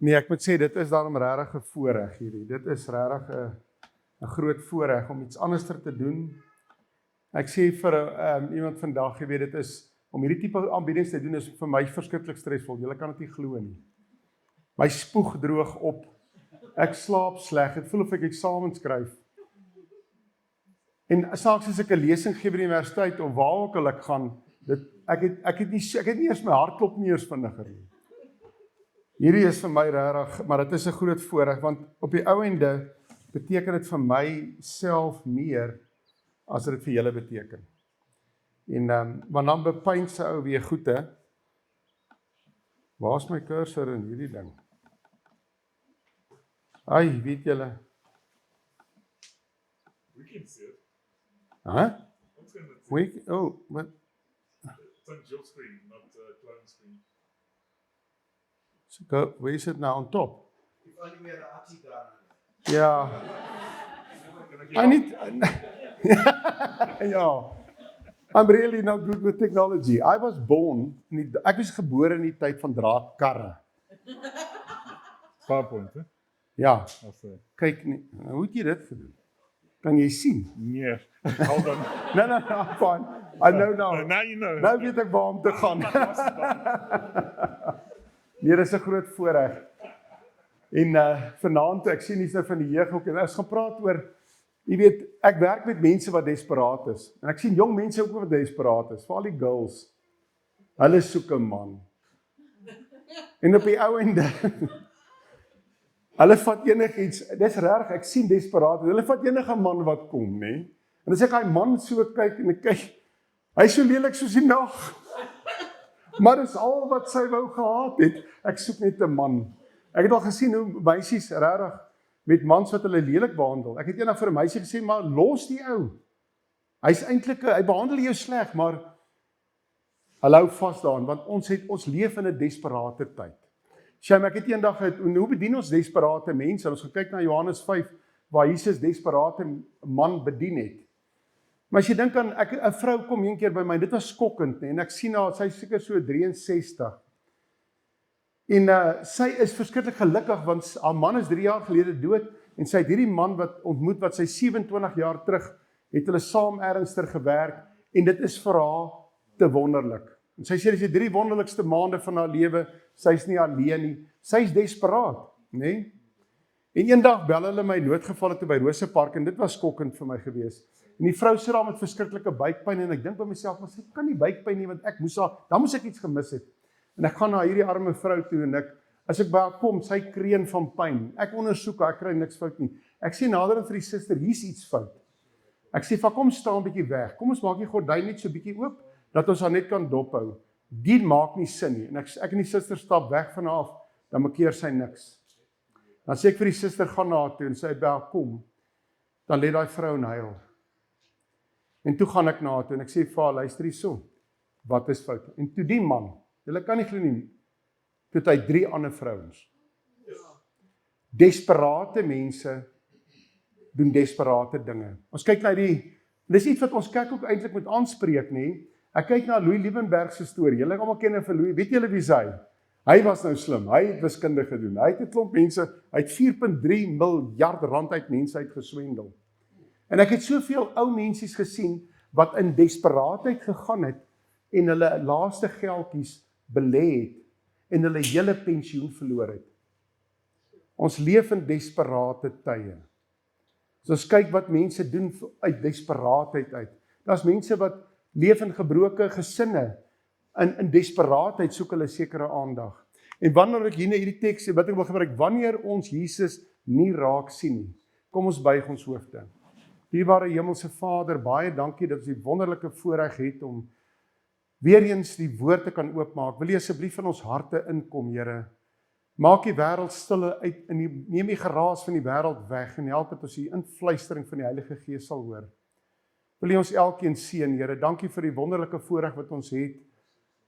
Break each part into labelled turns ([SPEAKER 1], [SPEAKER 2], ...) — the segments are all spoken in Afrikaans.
[SPEAKER 1] Nee, ek moet sê, dit is daarom regtig 'n voorreg hierdie. Dit is regtig 'n groot voorreg om iets anders te doen. Ek sê vir iemand vandag, jy weet, dit is, om hierdie tipe aanbiedings te doen, is vir my verskriklik stresvol. Julle kan dit nie glo nie. My spoeg droog op. Ek slaap sleg. Dit voel of ek eksamen skryf. En saaks as ek 'n lesing gee by die universiteit, of waar ook al ek gaan, ek het nie eers my hartklop nie eers vinniger nie. Hierdie is vir my regtig, maar dit is 'n groot voorreg, want op die ou ende beteken dit vir my self meer as dit vir julle beteken. En want dan bepyn se ou weer goed, hè. Waar's my cursor in hierdie ding? Ai, weet julle.
[SPEAKER 2] We can see it.
[SPEAKER 1] Huh?
[SPEAKER 2] Ons kan dit sien.
[SPEAKER 1] What?
[SPEAKER 2] It's on your screen, not Clown's screen.
[SPEAKER 1] So go, where is it now on top?
[SPEAKER 3] If only we had an arty down.
[SPEAKER 1] Yeah. I need, ja. I'm really not good with technology. I was born, ek was gebore in die tyd van draadkarre.
[SPEAKER 2] PowerPoint, hè?
[SPEAKER 1] Ja,
[SPEAKER 2] Kyk,
[SPEAKER 1] hoe het jy dit gedoen? Kan jy sien?
[SPEAKER 2] nee. Hold on.
[SPEAKER 1] No, I'm fine. I know now.
[SPEAKER 2] Now you know.
[SPEAKER 1] Nou weet ek waar om te gaan. Nee, dis 'n groot voorreg. En vanaand, ek sien hier's nou van die jeug ook, en ons gaan praat oor, jy weet, ek werk met mense wat desperaat is. En ek sien jong mense ook wat desperaat is, veral die girls. Hulle soek 'n man. En op die ou ende, hulle vat enigiets, dis reg, ek sien desperaat, hulle vat enige man wat kom, nê? En as ek daai man so kyk en ek kyk, hy is so lelik soos die nag. Maar dis al wat sy wou gehad het. Ek soek net 'n man. Ek het al gesien hoe meisies regtig met mans wat hulle lelik behandel. Ek het eendag vir 'n meisie gesê, maar los die ou. Hy's eintlik, hy behandel jou sleg, maar hulle hou vas daaraan, want ons leef in 'n desperate tyd. Sjem, ek het eendag, hoe bedien ons desperate mense? Ons gekyk na Johannes 5, waar Jesus desperate man bedien het. Maar as jy dink aan, 'n vrou kom een keer by my, dit was skokkend, en ek sien haar, sy is seker so 63. En sy is verskriklik gelukkig, want haar man is 3 jaar gelede dood, en sy het hierdie man wat ontmoet, wat sy 27 jaar terug, het hulle saam ernstig gewerk, en dit is vir haar te wonderlik. En sy sê, dis die 3 wonderlikste maande van haar lewe, sy is nie alleen nie, sy is desperaat, nê? En eendag bel hulle my noodgevalle toe by Rosepark, en dit was skokkend vir my gewees. En die vrou sit daar met verskriklike buikpyn, en ek dink by myself, maar sy kan nie buikpyn nie, want dan moes ek iets gemis het. En ek gaan na hierdie arme vrou toe, en as ek by haar kom, sy kreun van pyn. Ek ondersoek haar, ek kry niks fout nie. Ek sê nader vir die suster, hier's iets fout. Ek sê, kom staan 'n bietjie weg. Kom ons maak die gordyn net so 'n bietjie oop, dat ons haar net kan dophou. Die maak nie sin nie. En ek en die suster stap weg van haar af, dan makeer sy niks. Dan sê ek vir die suster, gaan na haar toe, en sy by haar kom, dan lê daai vrou en huil. En toe gaan ek na haar toe, en ek sê vir haar, luister hierso, wat is fout? En toe die man, julle kan nie glo nie, toe het hy 3 ander vrouens. Desperate mense doen desperate dinge. Ons kyk na dis iets wat ons kerk ook eintlik moet aanspreek, nie? Ek kyk na Louis Liebenberg se storie. Julle almal ken vir Louis. Weet julle wie hy? Hy was nou slim. Hy het wiskunde gedoen. Hy het 'n klomp mense, hy het 4.3 miljard rand uit mense uitgeswendel. En ek het soveel ou mensies gesien wat in desperaatheid gegaan het en hulle laaste geldjies belê het en hulle hele pensioen verloor het. Ons leef in desperate tye. As ons kyk wat mense doen uit desperaatheid uit. Daar's mense wat leef in gebroke gesinne. In desperaatheid soek hulle sekere aandag. En wanneer ek hier na hierdie teks wat ek wil gebruik, wanneer ons Jesus nie raak sien nie, kom ons buig ons hoofde. Dierbare Hemelse Vader, baie dankie dat ons die wonderlike voorreg het om weer eens die woord te kan oopmaak. Wil jy asseblief in ons harte inkom, Here? Maak die wêreld stil uit, neem die geraas van die wêreld weg en help dat ons die influistering van die Heilige Gees sal hoor. Wil jy ons elkeen seën, Here? Dankie vir die wonderlike voorreg wat ons het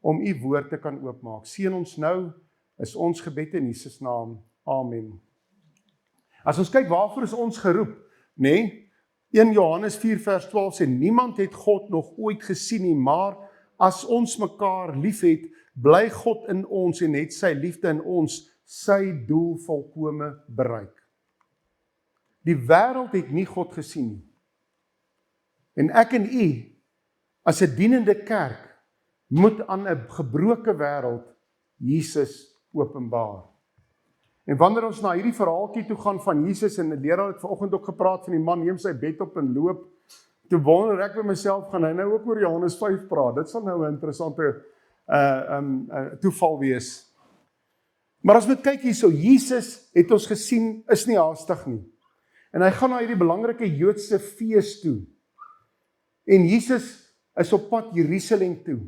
[SPEAKER 1] om u woord te kan oopmaak. Seën ons nou, is ons gebed in Jesus naam. Amen. As ons kyk, waarvoor is ons geroep, nê? 1 Johannes 4 vers 12 sê, niemand het God nog ooit gesien nie, maar as ons mekaar lief het, bly God in ons en het sy liefde in ons sy doel volkome bereik. Die wêreld het nie God gesien nie. En ek en u, as 'n dienende kerk, moet aan 'n gebroke wêreld Jesus openbaar. En wanneer ons na hierdie verhaaltjie toe gaan van Jesus, en die leraar het vanoggend ook gepraat van die man neem sy bed op en loop, toe wonder ek by myself, gaan hy nou ook oor Johannes 5 praat? Dit sal nou 'n interessante toeval wees. Maar as we kyk hierso, Jesus het ons gesien, is nie haastig nie. En hy gaan na hierdie belangrike Joodse fees toe. En Jesus is op pad Jerusalem toe.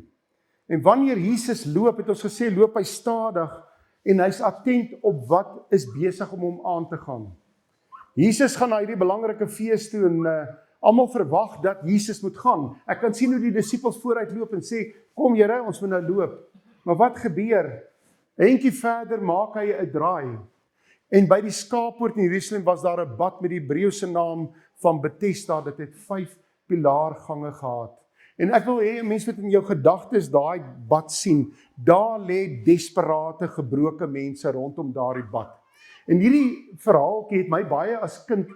[SPEAKER 1] En wanneer Jesus loop, het ons gesê, loop hy stadig, en hy's attent op wat is besig om hom aan te gaan. Jesus gaan na hierdie belangrike fees toe, en almal verwag dat Jesus moet gaan. Ek kan sien hoe die disippels vooruit loop en sê, kom Here, ons moet nou loop. Maar wat gebeur? Eentjie verder maak hy 'n draai. En by die skaappoort in Jerusalem was daar 'n bad met die Hebreëse naam van Bethesda. Dit het 5 pilaargange gehad. En ek wil hê mense moet in jou gedagtes daai bad sien. Daar lê desperate, gebroke mense rondom daardie bad. En hierdie verhaaltjie het my baie as kind,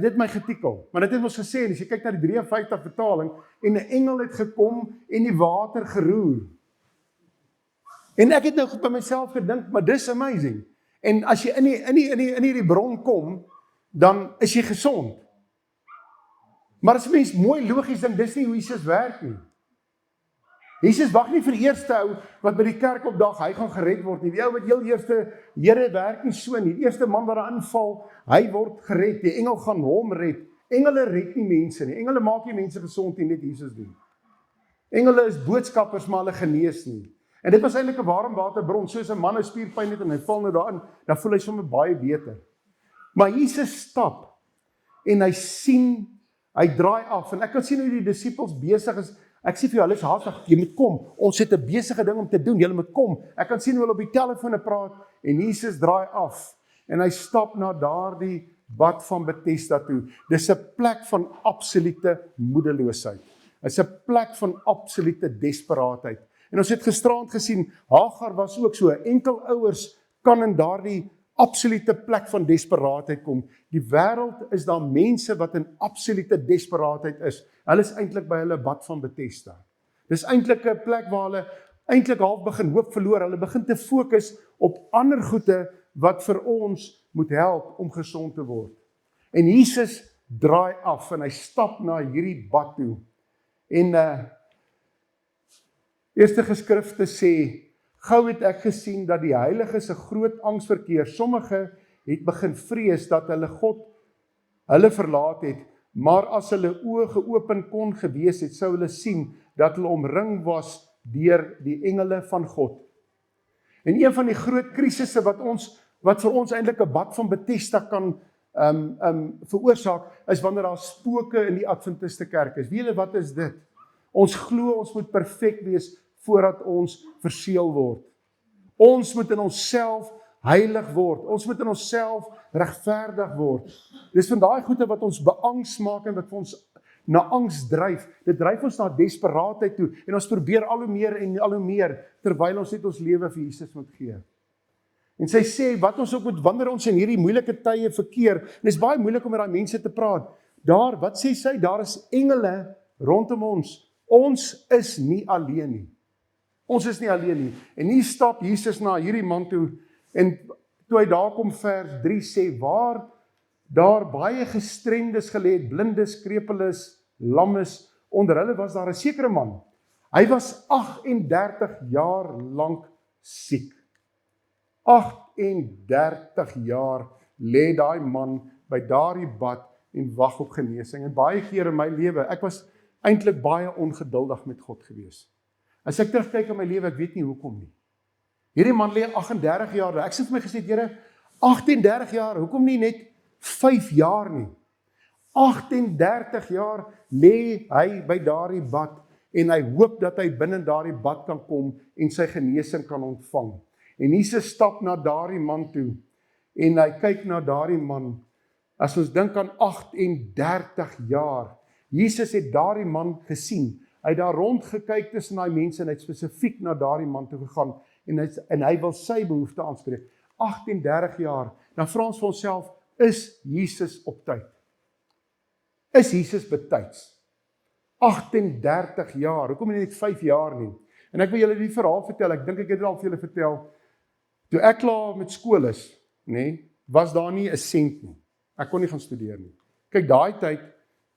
[SPEAKER 1] dit my getikel. Maar dit het ons gesê, en as jy kyk na die 53 vertaling, en 'n engel het gekom en die water geroer. En ek het nou by myself gedink, maar dis amazing. En as jy in hierdie bron kom, dan is jy gesond. Maar as mens mooi logies dink, dis nie hoe Jesus werk nie. Jesus wag nie vir die eerste ou wat by die kerk opdag, hy gaan gered word nie. Die ou wat heel eerste, Here werk nie so nie. Die eerste man wat daar inval, hy word gered. Die engel gaan hom red. Engele red nie mense nie. Engele maak nie mense gesond nie, net Jesus doen. Engele is boodskappers, maar hulle genees nie. En dit was eintlik 'n warmwaterbron, soos 'n man 'n spierpyn het en hy val nou daarin, dan voel hy sommer baie beter. Maar Jesus stap en hy sien, hy draai af en ek kan sien hoe die disippels besig is. Ek sê vir jou, hulle is haastig, jy moet kom. Ons het 'n besige ding om te doen, julle moet kom. Ek kan sien hoe hulle op die telefone praat en Jesus draai af en hy stap na daardie bad van Bethesda toe. Dis 'n plek van absolute moedeloosheid. Dis 'n plek van absolute desperaatheid. En ons het gisteraand gesien, Hagar was ook so, enkel ouers kan in daardie absolute plek van desperaatheid kom. Die wêreld is daar mense wat in absolute desperaatheid is. Hulle is eintlik by hulle bad van Bethesda. Dis eintlik 'n plek waar hulle eintlik half begin hoop verloor. Hulle begin te fokus op ander goede wat vir ons moet help om gesond te word. En Jesus draai af en hy stap na hierdie bad toe. En Eerste Geskrifte sê, gou het ek gesien dat die heiliges 'n groot angs verkeer. Sommige het begin vrees dat hulle God hulle verlaat het, maar as hulle oë geopen kon gewees het, sou hulle sien dat hulle omring was deur die engele van God. En een van die groot krisisse wat vir ons eintlik 'n bad van Bethesda kan veroorsaak, is wanneer daar spooke in die Adventiste kerk is. Weet julle wat is dit? Ons glo ons moet perfek wees voordat ons verseël word. Ons moet in onsself heilig word. Ons moet in onsself regverdig word. Dis van daai goede wat ons beangs maak en wat vir ons na angs dryf. Dit dryf ons na desperaatheid toe en ons probeer al hoe meer en al hoe meer terwyl ons net ons lewe vir Jesus moet gee. En sy sê wat ons ook moet wanneer ons in hierdie moeilike tye verkeer. En dit is baie moeilik om met daai mense te praat. Wat sê sy? Daar is engele rondom ons. Ons is nie alleen nie. Ons is nie alleen nie. En hier stap Jesus na hierdie man toe en toe hy daar kom vers 3 sê, waar daar baie gestremdes gelê het, blindes, krepeles, lammes, onder hulle was daar 'n sekere man. Hy was 38 jaar lank siek. 38 jaar lê daai man by daardie bad en wag op genesing. En baie keer in my lewe, ek was eintlik baie ongeduldig met God gewees. As ek terugkyk in my lewe, ek weet nie hoekom nie. Hierdie man lê 38 jaar, ek sê vir my gesê, Here, 38 jaar, hoekom nie net 5 jaar nie? 38 jaar lê hy by daardie bad en hy hoop dat hy binne daardie bad kan kom en sy genesing kan ontvang. En Jesus stap na daardie man toe en hy kyk na daardie man. As ons dink aan 38 jaar, Jesus het daardie man gesien. Hy het daar rond gekyk tussen daai mense en hy het spesifiek na daardie man toe gegaan en hy wil sy behoefte aanspreek. 38 jaar, dan vra ons vir onsself, is Jesus op tyd? Is Jesus betyds? 38 jaar, hoekom nie net 5 jaar nie? En ek wil julle die verhaal vertel, ek dink ek het dit al vir julle vertel, toe ek klaar met skool is, was daar nie 'n sent nie. Ek kon nie gaan studeer nie. Kyk, daai tyd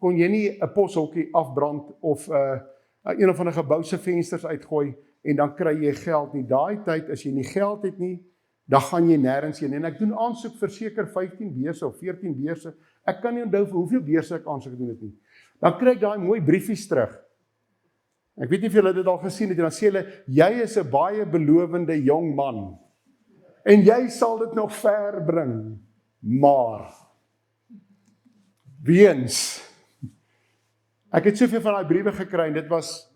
[SPEAKER 1] kon jy nie 'n poshokkie afbrand of een of ander gebou se vensters uitgooi en dan kry jy geld nie. Daai tyd, as jy nie geld het nie, dan gaan jy nêrens heen. En ek doen aansoek vir seker 15 beurse of 14 beurse. Ek kan nie onthou vir hoeveel beurse ek aansoek gedoen het nie. Dan kry ek daai mooi briefies terug. Ek weet nie of julle dit al gesien het, en dan sê hulle, jy is 'n baie belovende jong man, en jy sal dit nog ver bring, maar, weens, ek het soveel van daai briewe gekry, en dit was,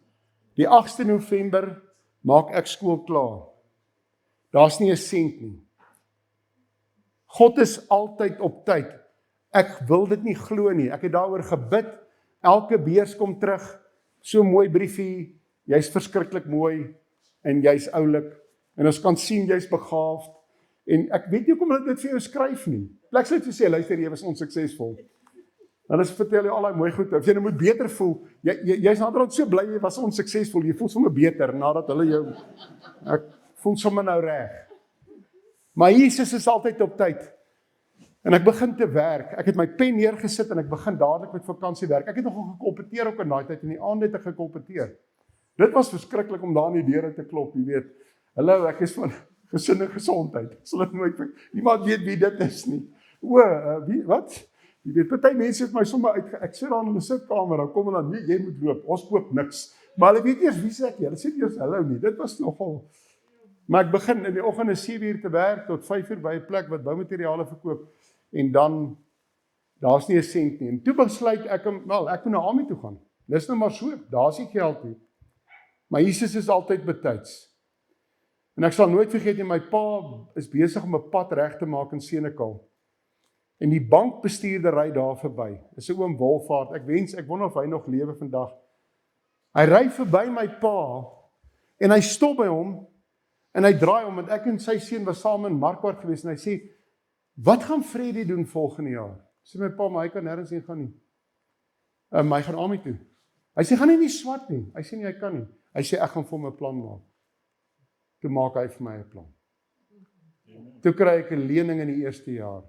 [SPEAKER 1] die 8de November, maak ek skool klaar. Daar's nie 'n sent nie. God is altyd op tyd. Ek wil dit nie glo nie, ek het daaroor gebid, elke beurs kom terug, so mooi briefie, jy's verskriklik mooi, en jy's oulik, en ons kan sien jy's begaafd, en ek weet nie hoekom hulle dit vir jou skryf nie. Plek sê sê, luister, jy was onsuksesvol. Dan is vertel jy al daai mooi goed, of jy nou moet beter voel, jy's naderhand so bly, jy was onsuksesvol, jy voel sommer beter, nadat hulle jou, ek voel sommer nou reg. Maar Jesus is altyd op tyd. En ek begin te werk, ek het my pen neergesit en ek begin dadelik met vakansiewerk. Ek het nogal gekompeteer ook in daai tyd, in die aand het ek gekompeteer. Dit was verskriklik om daar in die deure te klop, jy weet. Hallo, ek is van gesin en gesondheid. Sal dit nooit, niemand weet wie dit is nie. Wie, wat? Jy weet, party mense het my sommer uit, ek sit daar in die sitkamer, dan kom hulle dan, nee, jy moet loop, ons koop niks. Maar hulle weet eers wie sê ek, hulle sê eers hallo nie, dit was nogal. Maar ek begin in die oggend 7 uur te werk, tot 5 uur by 'n plek wat boumateriale verkoop, en dan, daar's nie 'n sent nie, en toe besluit ek moet na Ami toe gaan, dis nou maar so, daar's nie geld nie, maar Jesus is altyd betyds, en ek sal nooit vergeet nie, my pa is besig om 'n pad reg te maak in Senekal, en die bankbestuurder ry daar verby, is 'n oom Wolfaart, ek wonder of hy nog lewe vandag, hy ry verby my pa, en hy stop by hom, en hy draai om, want ek en sy seun was saam in Markwart gewees, en hy sê, wat gaan Freddy doen volgende jaar? Sê my pa, maar hy kan nêrens heen gaan nie. Hy gaan Ami toe. Hy sê, gaan hy nie swat nie? Hy sê nie, hy kan nie. Hy sê, ek gaan vir hom 'n plan maak. Toe maak hy vir my 'n plan. Toe kry ek 'n lening in die eerste jaar,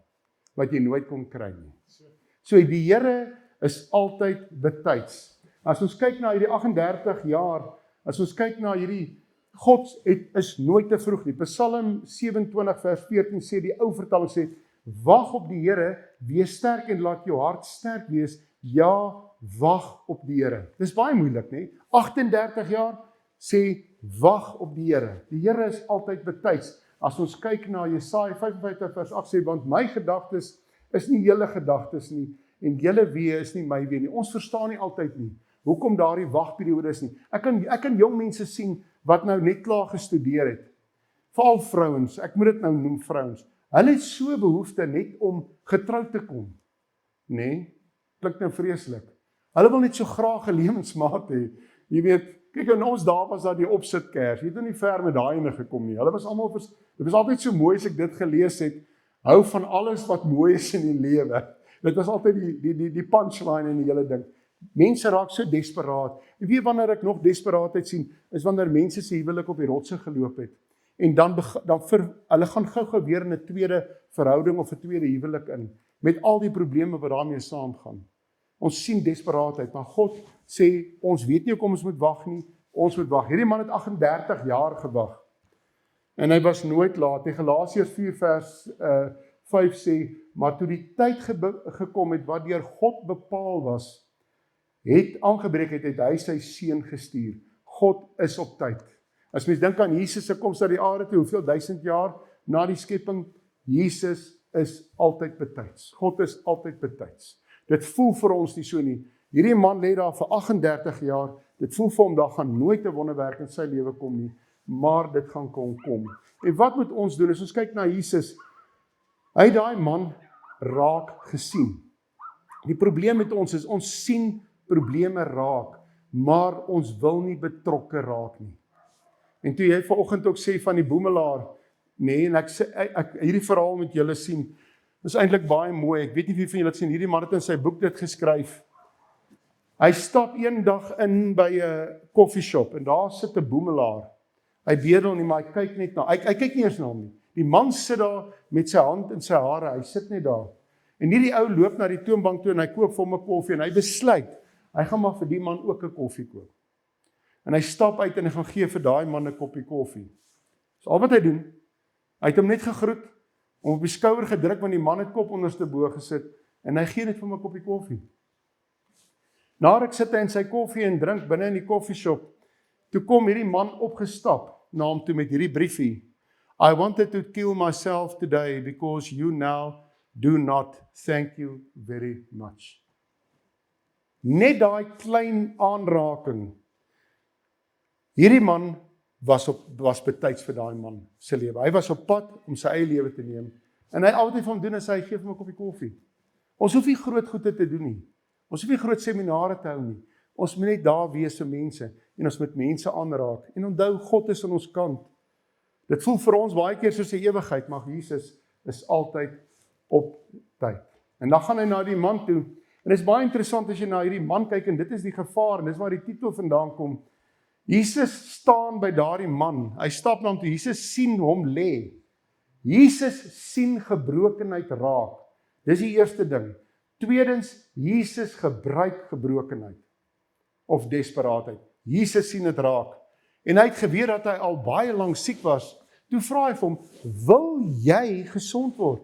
[SPEAKER 1] wat jy nooit kon kry nie. So die Here is altyd betyds. As ons kyk na hierdie 38 jaar, as ons kyk na hierdie, God is nooit te vroeg nie. Psalm 27 vers 14 sê, die ou vertaling sê, wag op die Here, wees sterk en laat jou hart sterk wees, ja, wag op die Here. Dis baie moeilik, nie? 38 jaar sê, wag op die Here. Die Here is altyd betyds. As ons kyk na Jesaja 55 vers 8 sê, want my gedagtes is nie julle gedagtes nie, en julle weë is nie my weë nie. Ons verstaan nie altyd nie, hoekom daardie wagperiode is nie. Ek kan jong mense sien, wat nou net klaar gestudeer het, veral vrouens, ek moet dit nou noem vrouens, hulle het so behoefte net om getroud te kom, nee, klink nou vreeslik, hulle wil net so graag 'n lewensmaat hê, jy weet, kyk in ons dae was daar die opsitkers, jy het nou nie ver met daai ene gekom nie, hulle was almal, dit was altyd so mooi as ek dit gelees het, hou van alles wat mooi is in die lewe, dit was altyd die punchline in die hele ding. Mense raak so desperaat. En weet wanneer ek nog desperaatheid sien, is wanneer mense se huwelik op die rotse geloop het. En dan hulle gaan gou weer in 'n tweede verhouding of 'n tweede huwelik in, met al die probleme wat daarmee saamgaan. Ons sien desperaatheid, maar God sê, ons weet nie hoekom ons moet wag nie, ons moet wag. Hierdie man het 38 jaar gewag. En hy was nooit laat. Die Galasiërs 4 vers 5 sê, maar toe die tyd gekom het, wat deur God bepaal was, het aangebreek het hy sy seun gestuur. God is op tyd. As mens dink aan Jesus se koms na die aarde toe, hoeveel 1000 jaar na die skepping, Jesus is altyd betyds. God is altyd betyds. Dit voel vir ons nie so nie. Hierdie man lê daar vir 38 jaar, dit voel vir hom, daar gaan nooit 'n wonderwerk in sy lewe kom nie, maar dit gaan kom. En wat moet ons doen? As ons kyk na Jesus, hy het daai man raak gesien. Die probleem met ons is, ons sien probleme raak, maar ons wil nie betrokke raak nie. En toe jy vanoggend ook sê van die boemelaar, nee, en ek hierdie verhaal met julle sien, is eintlik baie mooi. Ek weet nie wie van julle het sien, hierdie man het in sy boek dit geskryf. Hy stap een dag in by 'n koffieshop en daar sit 'n boemelaar. Hy bedel nie, maar hy kyk net na. Hy kyk nie eers na hom nie. Die man sit daar met sy hand in sy hare, hy sit net daar. En hierdie ou loop na die toonbank toe en hy koop vir hom 'n koffie en hy besluit, hy gaan maar vir die man ook 'n koffie koop. En hy stap uit en hy gaan gee vir daai man 'n koppie koffie. Dis al wat hy doen. Hy het hom net gegroet, hom op die skouer gedruk want die man het kop onderste bo gesit en hy gee net vir hom 'n koppie koffie. Na ruk sit hy in sy koffie en drink binne in die koffieshop. Toe kom hierdie man opgestap na hom toe met hierdie briefie. I wanted to kill myself today because you now do not thank you very much. Net daai klein aanraking. Hierdie man was betyds vir daai man se lewe. Hy was op pad om sy eie lewe te neem. En hy altyd van doen is hy gee vir hom 'n koppie koffie. Ons hoef nie groot goede te doen nie. Ons hoef nie groot seminare te hou nie. Ons moet net daar wees vir mense en ons moet mense aanraak. En onthou, God is aan ons kant. Dit voel vir ons baie keer soos 'n ewigheid, maar Jesus is altyd op tyd. En dan gaan hy na die man toe. En dit is baie interessant as jy na hierdie man kyk en dit is die gevaar en dis waar die titel vandaan kom. Jesus staan by daardie man. Hy stap na hom toe. Jesus sien hom lê. Jesus sien gebrokenheid raak. Dis die eerste ding. Tweedens, Jesus gebruik gebrokenheid of desperaatheid. Jesus sien dit raak. En hy het geweet dat hy al baie lank siek was. Toe vra hy vir hom, wil jy gesond word?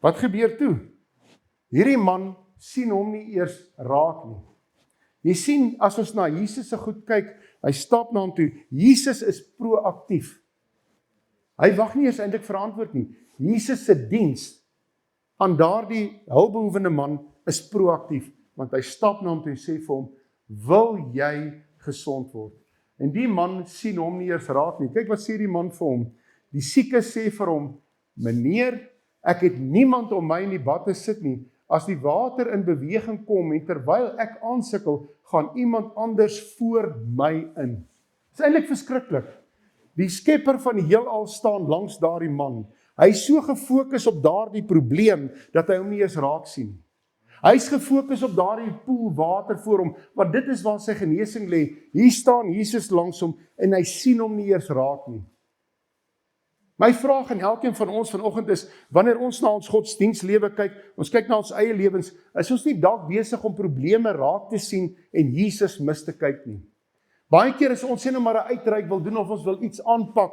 [SPEAKER 1] Wat gebeur toe? Hierdie man sien hom nie eers raak nie. Jy sien, as ons na Jesus se goed kyk, hy stap na hom toe. Jesus is proaktief. Hy wag nie eers eintlik vir antwoord nie. Jesus se diens aan daardie hulpbehoevende man is proaktief, want hy stap na hom toe en sê vir hom, wil jy gesond word? En die man sien hom nie eers raak nie. Kyk wat sê die man vir hom. Die sieke sê vir hom, meneer, ek het niemand om my in die bad te sit nie. As die water in beweging kom en terwyl ek aansukkel, gaan iemand anders voor my in. Dit is eintlik verskriklik. Die skepper van die heelal staan langs daardie man. Hy is so gefokus op daardie probleem, dat hy hom nie eens raak sien. Hy is gefokus op daardie poel water voor hom, want dit is waar sy genesing lê. Hier staan Jesus langs hom, en hy sien hom nie eers raak nie. My vraag aan elkeen van ons vanoggend is, wanneer ons na ons godsdienstlewe kyk, ons kyk na ons eie lewens, is ons nie dalk besig om probleme raak te sien, en Jesus mis te kyk nie. Baie keer as ons sê nou maar 'n uitreik wil doen, of ons wil iets aanpak,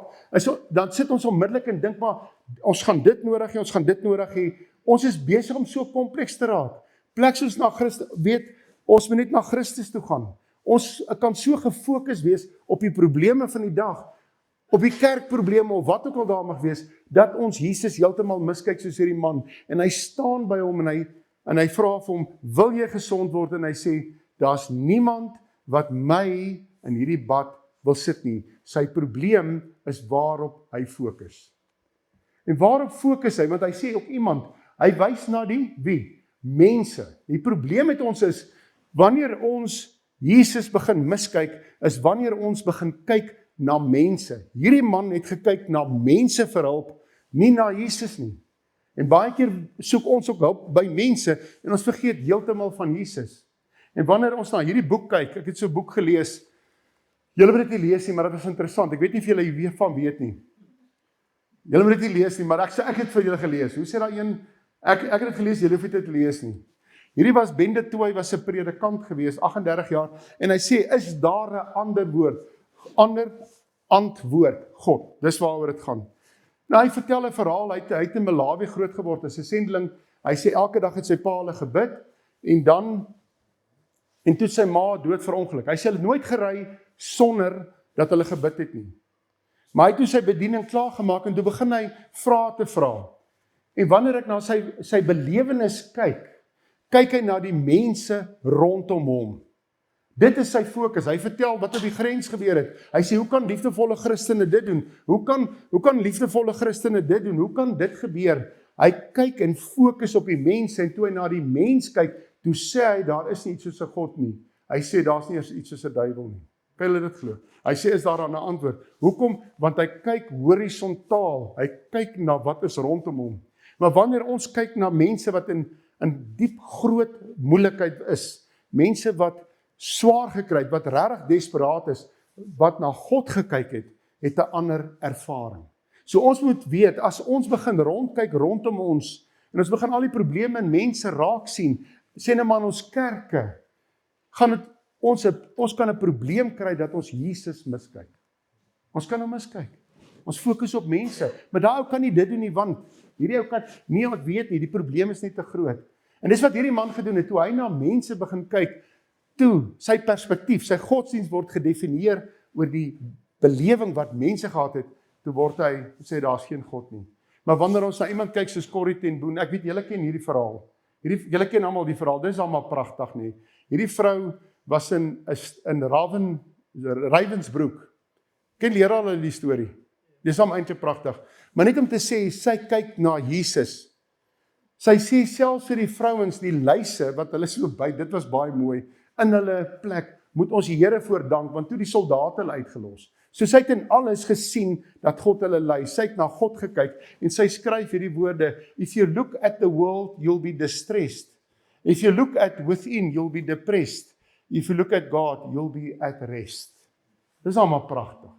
[SPEAKER 1] dan sit ons onmiddellik en dink maar, ons gaan dit nodig hê, ons gaan dit nodig hê. Ons is besig om so kompleks te raak. Plek soos na Christus, ons moet net na Christus toe gaan. Ons kan so gefokus wees op die probleme van die dag, op die kerkprobleme of wat ook al daar mag wees, dat ons Jesus heeltemal miskyk soos hierdie man. En hy staan by hom en hy vra vir hom, wil jy gesond word? En hy sê, daar's niemand wat my in hierdie bad wil sit nie. Sy probleem is waarop hy fokus. En waarop fokus hy? Want hy sê ook iemand, hy wys na die wie? Mense. Die probleem met ons is, wanneer ons Jesus begin miskyk, is wanneer ons begin kyk na mense. Hierdie man het gekyk na mense vir hulp, nie na Jesus nie. En baie keer soek ons ook hulp by mense, en ons vergeet heeltemal van Jesus. En wanneer ons na hierdie boek kyk, ek het so 'n boek gelees, julle moet dit nie lees nie, maar dit is interessant, ek weet nie of julle hiervan weet nie. Julle moet dit nie lees nie, maar ek het vir julle gelees. Hoe sê daai een? Ek het dit gelees, julle hoef dit te lees nie. Hierdie was Bende Tooi, was 'n predikant gewees, 38 jaar, en hy sê, is daar 'n ander woord? Ander antwoord, God. Dis waaroor dit gaan. Nou, hy vertel 'n verhaal, hy het in Malawi groot geword as 'n sendeling. Hy sê elke dag het sy pa hulle gebid en toe sy ma dood verongeluk. Hy sê hulle nooit gery sonder dat hulle gebid het nie. Maar hy het toe sy bediening klaar gemaak en toe begin hy vrae te vra. En wanneer ek na sy belewenis kyk hy na die mense rondom hom. Dit is sy fokus. Hy vertel wat op die grens gebeur het. Hy sê, hoe kan liefdevolle Christene dit doen? Hoe kan liefdevolle Christene dit doen? Hoe kan dit gebeur? Hy kyk en fokus op die mense, en toe hy na die mens kyk, toe sê hy, daar is nie iets soos 'n God nie. Hy sê, daar's nie eens iets soos 'n duiwel nie. Kan julle dit glo? Hy sê, is daar dan 'n antwoord? Hoekom? Want hy kyk horisontaal. Hy kyk na wat is rondom hom. Maar wanneer ons kyk na mense wat in diep groot moeilikheid is, mense wat swaar gekry het, wat regtig desperaat is, wat na God gekyk het 'n ander ervaring. So ons moet weet, as ons begin rondkyk rondom ons, en ons begin al die probleme in mense raak sien, sê nou maar in ons kerke, gaan dit, ons kan 'n probleem kry dat ons Jesus miskyk. Ons kan hom miskyk. Ons fokus op mense, maar daai ou kan nie dit doen nie, want hierdie ou kan nie wat weet nie, die probleem is net te groot. En dis wat hierdie man gedoen het, toe hy na mense begin kyk, toe sy perspektief, sy godsdienst word gedefinieer oor die belewing wat mense gehad het, toe word hy sê daar's geen God nie. Maar wanneer ons na iemand kyk soos Corrie ten Boom, ek weet julle ken hierdie verhaal. Julle ken almal die verhaal. Dis almal pragtig nie. Hierdie vrou was in Ravensbrück. Ken leer al die storie. Dis hom eintlik pragtig. Maar net om te sê, sy kyk na Jesus. Sy sê selfs vir die vrouens, die luise wat hulle so by, dit was baie mooi, in hulle plek moet ons die Here voordank, want toe die soldate hulle uitgelos. So sy het in alles gesien dat God hulle lei. Sy het na God gekyk en sy skryf hierdie woorde: If you look at the world, you'll be distressed. If you look at within, you'll be depressed. If you look at God, you'll be at rest. Dis almal pragtig.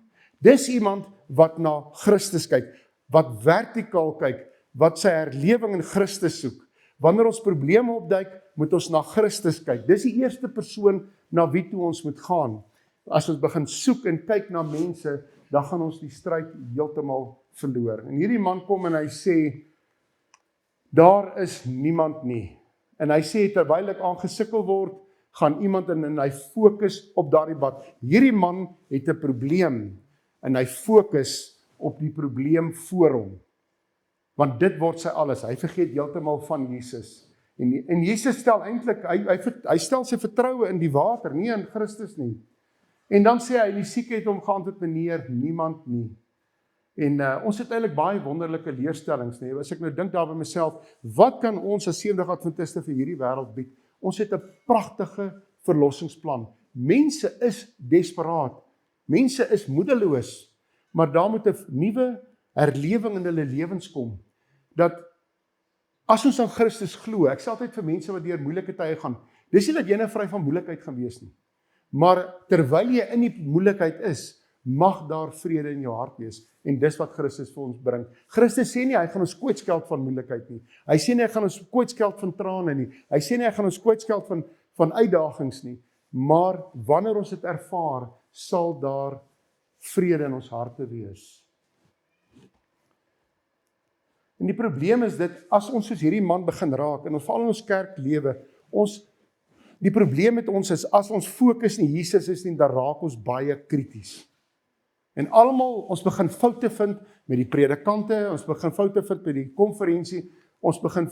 [SPEAKER 1] Dis iemand wat na Christus kyk, wat vertikaal kyk, wat sy herlewing in Christus soek. Wanneer ons probleme opduik, moet ons na Christus kyk. Dis die eerste persoon na wie toe ons moet gaan. As ons begin soek en kyk na mense, dan gaan ons die stryd heeltemal verloor. En hierdie man kom en hy sê, daar is niemand nie. En hy sê, terwyl ek aangesikkel word, gaan iemand in en hy fokus op daardie pad. Hierdie man het 'n probleem en hy fokus op die probleem voor hom. Want dit word sy alles. Hy vergeet heeltemal van Jesus. En Jesus stel eintlik, hy stel sy vertroue in die water, nie in Christus nie. En dan sê hy, die sieke het hom geantwoord, meneer, niemand nie. En ons het eintlik baie wonderlike leerstellings, nee. As ek nou dink daar by myself, wat kan ons as Seventig Adventiste vir hierdie wêreld bied? Ons het 'n pragtige verlossingsplan. Mense is desperaat. Mense is moedeloos, maar daar moet 'n nuwe herlewing in hulle lewens kom. Dat as ons aan Christus glo, ek sê altyd vir mense wat deur moeilike tye gaan, dis nie dat jy nou vry van moeilikheid gaan wees nie. Maar terwyl jy in die moeilikheid is, mag daar vrede in jou hart wees. En dis wat Christus vir ons bring. Christus sê nie, hy gaan ons kwytskeld van moeilikheid nie. Hy sê nie, hy gaan ons kwytskeld van trane nie. Hy sê nie, hy gaan ons kwytskeld van uitdagings nie. Maar wanneer ons dit ervaar, sal daar vrede in ons harte wees. En die probleem is dit, as ons soos hierdie man begin raak, en ons val in ons kerklewe, die probleem met ons is, as ons fokus in Jesus is nie, dan raak ons baie krities. En almal, ons begin foute vind met die predikante, ons begin foute vind met die konferensie, ons begin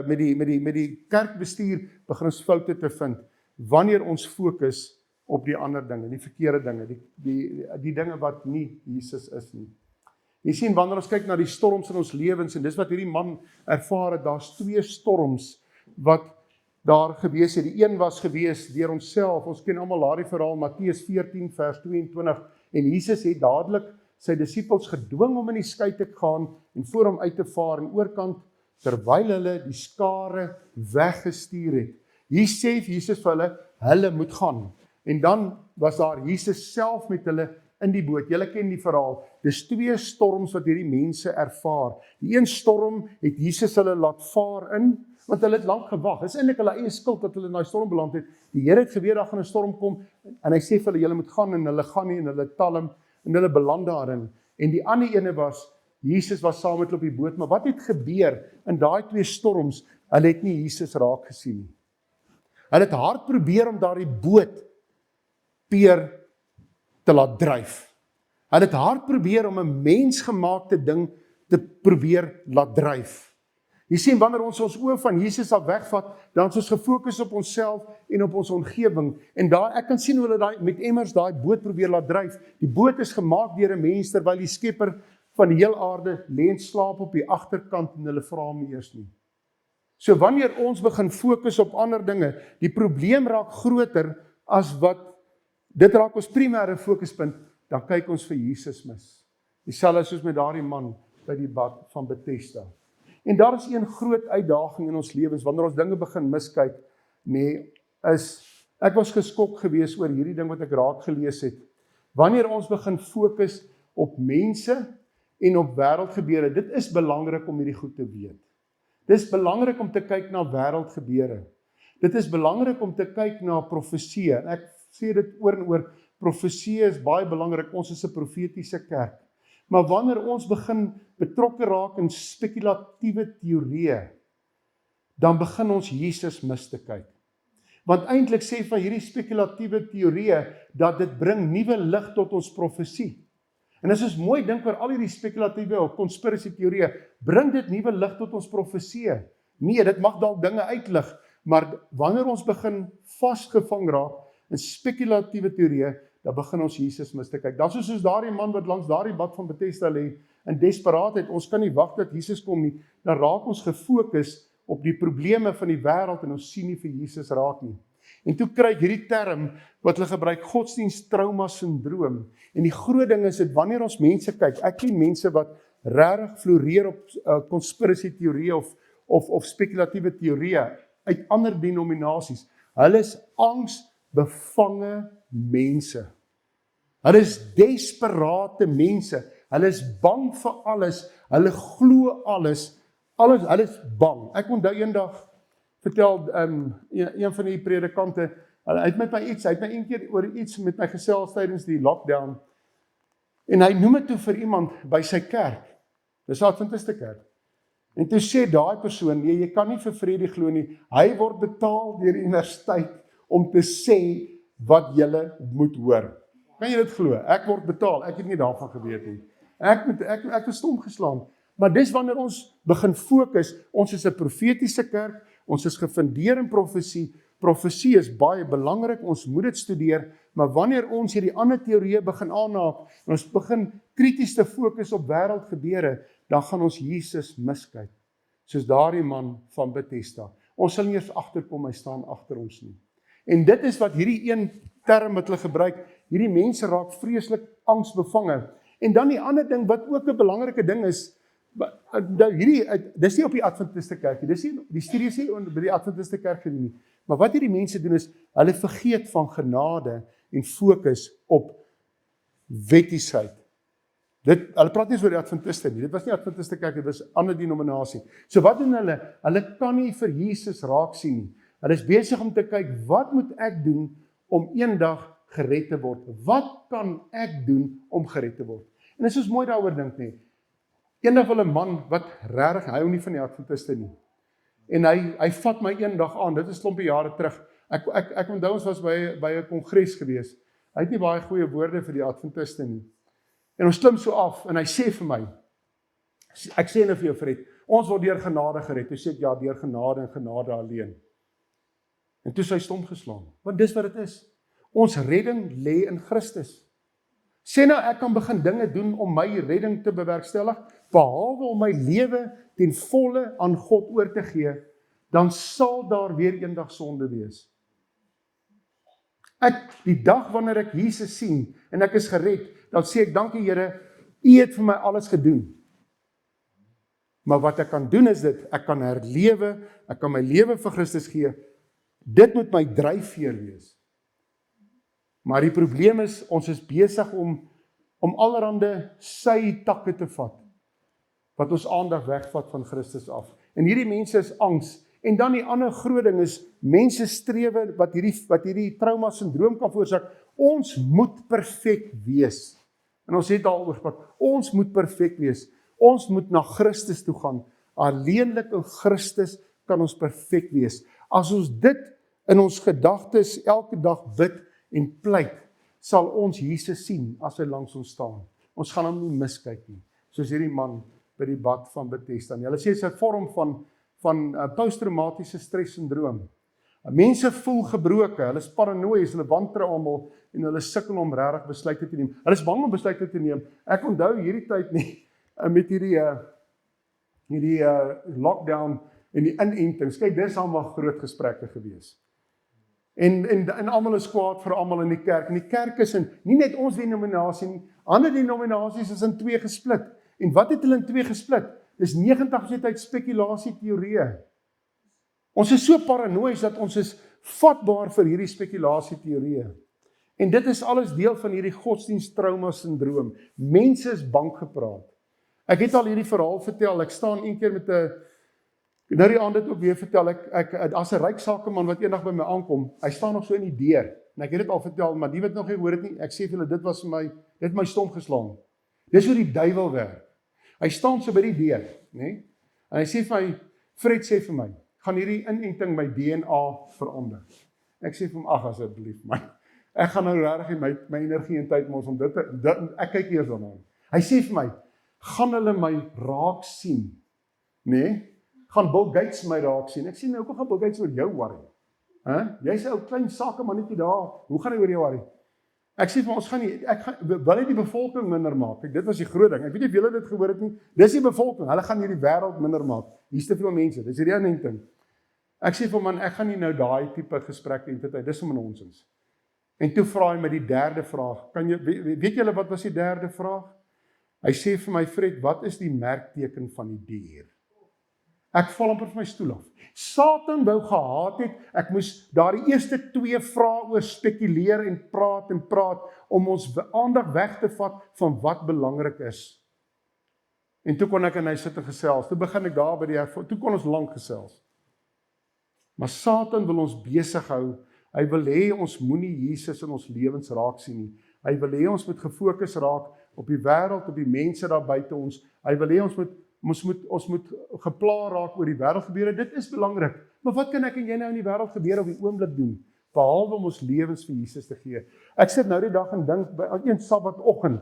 [SPEAKER 1] met die kerkbestuur, begin ons foute te vind, wanneer ons fokus op die ander dinge, die verkeerde dinge, die dinge wat nie Jesus is nie. Jy sien, wanneer ons kyk na die storms in ons lewens, en dis wat hierdie man ervaar het, daar's 2 storms wat daar gewees het. Die een was gewees deur onsself. Ons ken almal daardie verhaal, Matteus 14 vers 22, en Jesus het dadelik sy disippels gedwing om in die skei te gaan en voor hom uit te vaar en oorkant, terwyl hulle die skare weggestuur het. Hier sê Jesus vir hulle moet gaan. En dan was daar Jesus self met hulle in die boot. Julle ken die verhaal. Dis 2 storms wat hierdie mense ervaar. Die een storm het Jesus hulle laat vaar in, want hulle het lank gewag. Dis eintlik hulle eie skuld dat hulle in daai storm beland het. Die Here het geweet daar gaan 'n storm kom en hy sê vir hulle, julle moet gaan, en hulle gaan nie, en hulle talm en hulle beland daarin. En die ander ene was, Jesus was saam met hulle op die boot, maar wat het gebeur in daai 2 storms? Hulle het nie Jesus raak gesien nie. Hulle het hard probeer om daardie boot peer te laat dryf. Hulle het hard probeer om 'n mensgemaakte ding te probeer laat dryf. Jy sien, wanneer ons oë van Jesus af wegvat, dan is ons gefokus op onsself en op ons omgewing. En daar, ek kan sien hoe hulle met emmers daai boot probeer laat dryf. Die boot is gemaak deur 'n mens, terwyl die Skepper van die heel aarde lê en slaap op die agterkant, en hulle vra hom nie eers nie. So wanneer ons begin fokus op ander dinge, die probleem raak groter as wat dit raak ons primêre fokuspunt, dan kyk ons vir Jesus mis. Dieselfde soos met daardie man by die bad van Bethesda. En daar is een groot uitdaging in ons lewens, wanneer ons dinge begin miskyk, ek was geskok gewees oor hierdie ding wat ek raak gelees het. Wanneer ons begin fokus op mense en op wêreldgebeure, dit is belangrik om hierdie goed te weet. Dit is belangrik om te kyk na wêreldgebeure. Dit is belangrik om te kyk na profesie. En ek sê dit oor en oor, profesie is baie belangrik, ons is 'n profetiese kerk. Maar wanneer ons begin betrokke raak in spekulatiewe teorieë, dan begin ons Jesus mis te kyk. Want eintlik sê van hierdie spekulatiewe teorieë dat dit bring nuwe lig tot ons profesie. En as ons mooi dink oor al hierdie spekulatiewe of conspiracy teorieë, bring dit nuwe lig tot ons profesie. Nee, dit mag dalk dinge uitlig, maar wanneer ons begin vasgevang raak in spekulatiewe teorieë, dan begin ons Jesus mis te kyk. Dan soos daardie man wat langs daardie bad van Bethesda lê, in desperaatheid, ons kan nie wag dat Jesus kom nie, dan raak ons gefokus op die probleme van die wêreld en ons sien nie vir Jesus raak nie. En toe kry ek hierdie term wat hulle gebruik, godsdienst-trauma syndroom. En die groot ding is dit, wanneer ons mense kyk, ek ken mense wat regtig floreer op conspiracy teorieë of spekulatiewe teorieë uit ander denominasies. Hulle is angsbevange mense. Hulle is desperate mense. Hulle is bang vir alles. Hulle glo alles. Hulle is bang. Ek onthou eendag vertel een van die predikante, hy het met my een keer oor iets met my gesels tydens die lockdown. En hy noem dit toe vir iemand by sy kerk. Dis 'n Adventiste kerk. En toe sê daai persoon, nee, jy kan nie vir vrede glo nie. Hy word betaal deur die universiteit om te sê wat julle moet hoor. Kan jy dit glo? Ek word betaal. Ek het nie daarvan geweet nie. Ek is stom geslaan. Maar dis wanneer ons begin fokus, ons is 'n profetiese kerk, ons is gefundeer in profesie. Profesie is baie belangrik, ons moet dit studeer, maar wanneer ons hierdie ander teorieë begin aanhaak, en ons begin krities te fokus op wêreldgebeure, dan gaan ons Jesus miskyk. Soos daardie man van Bethesda. Ons sal nie eers agterkom, hy staan agter ons nie. En dit is wat hierdie een term wat hulle gebruik, hierdie mense raak vreeslik angsbevange. En dan die ander ding wat ook 'n belangrike ding is, dis nie op die Adventiste kerk nie, dis nie, die studie sê by die Adventiste kerk nie, maar wat hierdie mense doen is, hulle vergeet van genade en fokus op wettigheid. Hulle praat nie oor die Adventiste nie, dit was nie Adventiste kerk, dit was 'n ander denominasie. So wat doen hulle? Hulle kan nie vir Jesus raak sien nie. Hulle is besig om te kyk, wat moet ek doen om eendag gered te word? Wat kan ek doen om gered te word? En as ons mooi daaroor dink nie, eendag wil 'n man wat regtig hou nie van die Adventiste nie. En hy vat my eendag aan, dit is klompie jare terug. Ek onthou ons was by 'n kongres gewees. Hy het nie baie goeie woorde vir die Adventiste nie. En ons klim so af en hy sê vir my, ek sê nou vir jou Fred, ons word deur genade gered. Hy sê ja, deur genade en genade alleen. En toe is hy stom geslaan. Want dis wat dit is. Ons redding lê in Christus. Sê nou ek kan begin dinge doen om my redding te bewerkstellig, behalwe om my lewe ten volle aan God oor te gee, dan sal daar weer eendag sonde wees. Die dag wanneer ek Jesus sien en ek is gered, dan sê ek dankie Here, U het vir my alles gedoen. Maar wat ek kan doen is dit, ek kan herlewe, ek kan my lewe vir Christus gee. Dit moet my dryfveer wees. Maar die probleem is, ons is besig om allerhande sy takke te vat, wat ons aandag wegvat van Christus af. En hierdie mense is angs. En dan die ander groot ding is, mense strewe wat hierdie trauma syndroom kan veroorsaak. Ons moet perfek wees. En ons het daaroor gepraat. Ons moet perfek wees. Ons moet na Christus toe gaan. Alleenlik in Christus kan ons perfek wees. As ons dit in ons gedagtes elke dag bid en pleit, sal ons Jesus sien as hy langs ons staan. Ons gaan hom nie miskyk nie, soos hierdie man by die bad van Bethesda. Hulle sê dis 'n vorm van posttraumatiese stressyndroom. Mense voel gebroke, hulle is paranoïes, hulle wantrou almal en hulle sukkel om regtig besluite te neem. Hulle is bang om besluite te neem. Ek onthou hierdie tyd nie met hierdie lockdown, en die inentings. Kyk, dis allemaal groot gesprekke gewees. En almal is kwaad vir almal in die kerk. En die kerk is nie net ons denominasie nie, ander denominasies is in 2 gesplit. En wat het hulle in 2 gesplit? Dis 90% uit spekulasie teorieë. Ons is so paranoïes dat ons is vatbaar vir hierdie spekulasie teorieë. En dit is alles deel van hierdie godsdienst-trauma syndroom. Mense is bang gepraat. Ek het al hierdie verhaal vertel, ek staan een keer met nou die aand dit ook weer vertel, as 'n ryk sakeman wat eendag by my aankom, hy staan nog so in die deur, en ek het dit al vertel, maar die wat nog nie hoor het nie, ek sê vir hulle, dit het my stom geslaan. Dis hoe die duiwel werk. Hy staan so by die deur, nee? En hy sê vir my, Fred sê vir my, gaan hierdie inenting my DNA verander. Ek sê vir hom, ag asseblief man, ek gaan nou regtig my energie en tyd mos om dit, ek kyk eers daarna. Hy sê vir my, gaan hulle my raak sien, nee? Gaan Bill Gates my raak sien. Ek sê nou, hoekom gaan Bill Gates oor jou worry? Jy's 'n ou klein sakemannetjie daar, hoe gaan hy oor jou worry? Ek sê vir ons gaan nie, wil nie die bevolking minder maak. Kijk, dit was die groot ding. Ek weet nie of julle dit gehoor het nie. Dis die bevolking, hulle gaan hierdie wêreld minder maak. Hier's te veel mense, dis hierdie inenting. Ek sê vir man, ek gaan nie nou daai tipe gesprek entiteit, dis om nonsens. En toe vra hy my die 3de vraag. Weet julle wat was die 3de vraag? Hy sê vir my, Fred, wat is die merkteken van die dier? Ek val amper vir my stoel af. Satan wou gehaat het, ek moes daar die eerste 2 vrae oor spekuleer en praat, om ons aandag weg te vat van wat belangrik is. En toe kon ek en hy sit en gesels, toe begin ek daar by toe kon ons lank gesels. Maar Satan wil ons besig hou, hy wil hê ons moenie Jesus in ons lewens raak sien nie. Hy wil hê ons moet gefokus raak op die wêreld, op die mense daar buite ons. Hy wil hê ons moet gepla raak oor die wêreldgebeure. Dit is belangrik. Maar wat kan ek en jy nou in die wêreldgebeure op die oomblik doen? Behalwe om ons lewens vir Jesus te gee. Ek sit nou die dag en dink, by een Sabbatoggend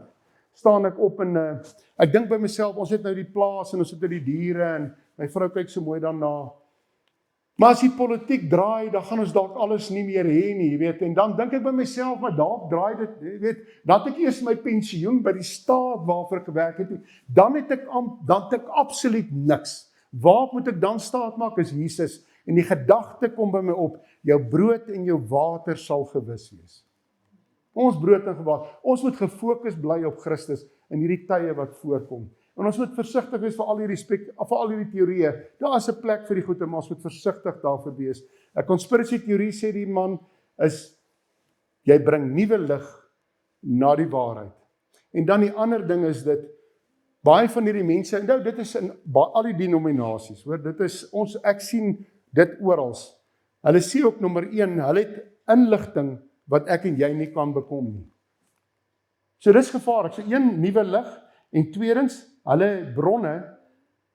[SPEAKER 1] staan ek op en ek dink by myself, ons het nou die plaas en ons het nou die diere en my vrou kyk so mooi daarna. Maar as die politiek draai, dan gaan ons dalk alles nie meer hê nie, jy weet, en dan dink ek by myself, maar dalk draai dit, jy weet, dan het ek eers my pensioen by die staat waarvoor ek gewerk het, dan het ek absoluut niks. Waarop moet ek dan staat maak is Jesus, en die gedagte kom by my op, jou brood en jou water sal gewis wees. Ons brood en water, ons moet gefokus bly op Christus in hierdie tye wat voorkom. En ons moet versigtig wees vir al hierdie teorieë. Daar is 'n plek vir die goeie, maar ons moet versigtig daarvoor wees. 'n Konspirasie teorie sê die man is, jy bring nuwe lig na die waarheid. En dan die ander ding is dit, baie van hierdie mense, nou dit is in al die denominasies, hoor, dit is ek sien dit oral. Hulle sê ook nommer 1, hulle het inligting wat ek en jy nie kan bekom nie. So dis gevaarlik. So 1, nuwe lig, en tweedens, hulle bronne,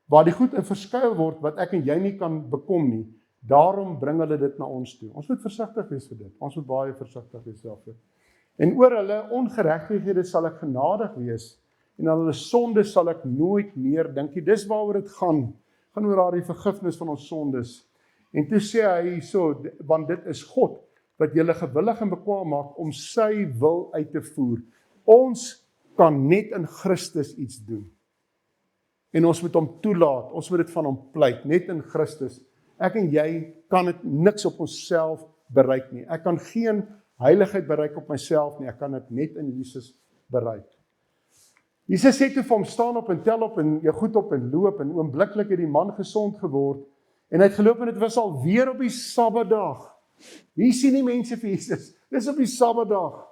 [SPEAKER 1] waar die goed in verskuil word, wat ek en jy nie kan bekom nie, daarom bring hulle dit na ons toe. Ons moet versigtig wees vir dit, ons moet baie versigtig wees daarvoor. En oor hulle ongeregtighede sal ek genadig wees, en aan hulle sonde sal ek nooit meer dink nie. Dis waaroor dit gaan oor daar die vergifnis van ons sondes. En toe sê hy so, want dit is God, wat julle gewillig en bekwaam maak, om sy wil uit te voer. Ons kan net in Christus iets doen. En ons moet hom toelaat, ons moet dit van hom pleit, net in Christus. Ek en jy kan dit niks op onsself bereik nie. Ek kan geen heiligheid bereik op myself nie, ek kan dit net in Jesus bereik. Jesus sê toe vir hom, staan op en tel op en jou goed op en loop, en oombliklik het die man gesond geword, en hy het geloop en dit was al weer op die Sabbatdag. Hier sien die mense vir Jesus, dis op die Sabbatdag.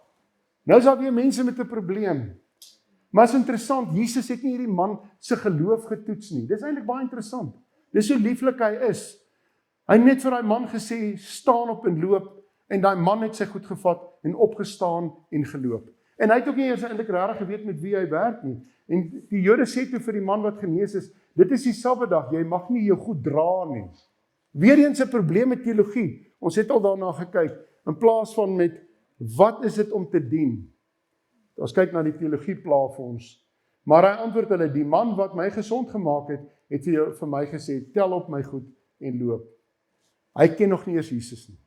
[SPEAKER 1] Nou is daar weer mense met 'n probleem. Maar is interessant, Jesus het nie hierdie man se geloof getoets nie. Dis eintlik baie interessant. Dis hoe lieflik hy is. Hy het net vir daai man gesê, staan op en loop, en daai man het sy goed gevat en opgestaan en geloop. En hy het ook nie eers eintlik regtig geweet met wie hy werk nie. En die Jode sê toe vir die man wat genees is, dit is die Sabbatdag, jy mag nie jou goed dra nie. Weereens 'n probleem met teologie. Ons het al daarna gekyk, in plaas van met, wat is dit om te dien? Ons kyk na die teologie pla vir ons. Maar hy antwoord hulle, die man wat my gesond gemaak het vir my gesê, tel op my goed en loop. Hy ken nog nie eers Jesus nie.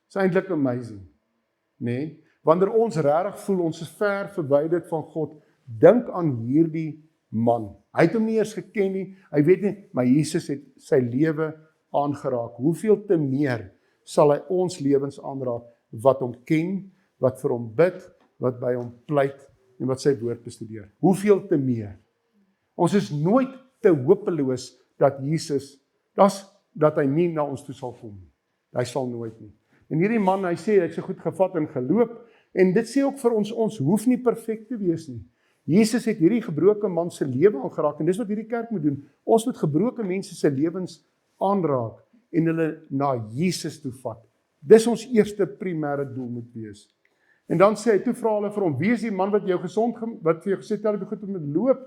[SPEAKER 1] It's eintlik amazing. Nee? Wanneer ons regtig voel, ons is ver verwyderd van God, dink aan hierdie man. Hy het hom nie eers geken nie, hy weet nie, maar Jesus het sy lewe aangeraak, hoeveel te meer sal hy ons lewens aanraak, wat hom ken, wat vir hom bid, wat by hom pleit, en wat sy woord bestudeer. Hoeveel te meer. Ons is nooit te hopeloos dat Jesus, dat hy nie na ons toe sal kom nie. Hy sal nooit nie. En hierdie man, hy sê, hy het so goed gevat en geloop, en dit sê ook vir ons, ons hoef nie perfek te wees nie. Jesus het hierdie gebroke man se lewe aangeraak, en dis wat hierdie kerk moet doen. Ons moet gebroke mense se lewens aanraak, en hulle na Jesus toe vat. Dis ons eerste primêre doel moet wees. En dan sê hy, toe vra hulle vir hom, wie is die man wat vir jou gesê het, jy goed om te loop?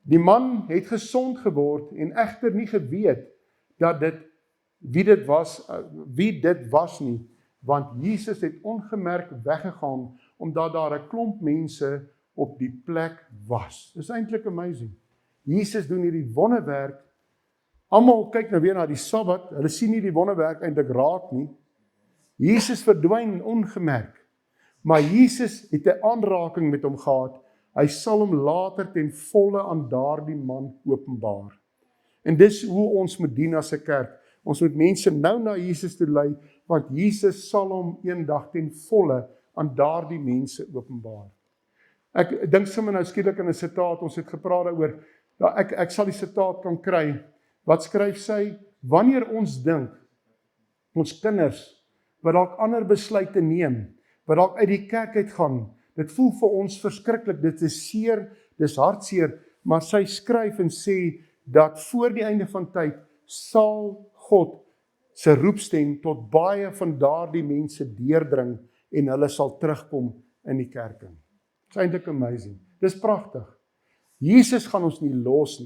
[SPEAKER 1] Die man het gesond geword, en egter nie geweet, dat wie dit was nie, want Jesus het ongemerk weggegaan, omdat daar 'n klomp mense op die plek was. Dis eintlik amazing. Jesus doen hierdie wonderwerk, almal kyk nou weer na die Sabbat, hulle sien nie die wonderwerk eintlik raak nie. Jesus verdwyn ongemerk, maar Jesus het 'n aanraking met hom gehad, hy sal hom later ten volle aan daardie man openbaar. En dis hoe ons moet dien as 'n kerk. Ons moet mense nou na Jesus toe lei, want Jesus sal hom eendag ten volle aan daardie mense openbaar. Ek dink sommer nou skielik in 'n sitaat, ons het gepraat daaroor, ek sal die sitaat kan kry. Wat skryf sy? Wanneer ons dink, ons kinders, wat dalk ander besluite neem, wat dalk uit die kerk uitgaan, dit voel vir ons verskriklik, dit is seer, dis hartseer, maar sy skryf en sê, dat voor die einde van tyd, sal God se roepstem tot baie van daardie mense deurdring, en hulle sal terugkom in die kerk. Dit is eintlik amazing. Dis pragtig. Jesus gaan ons nie los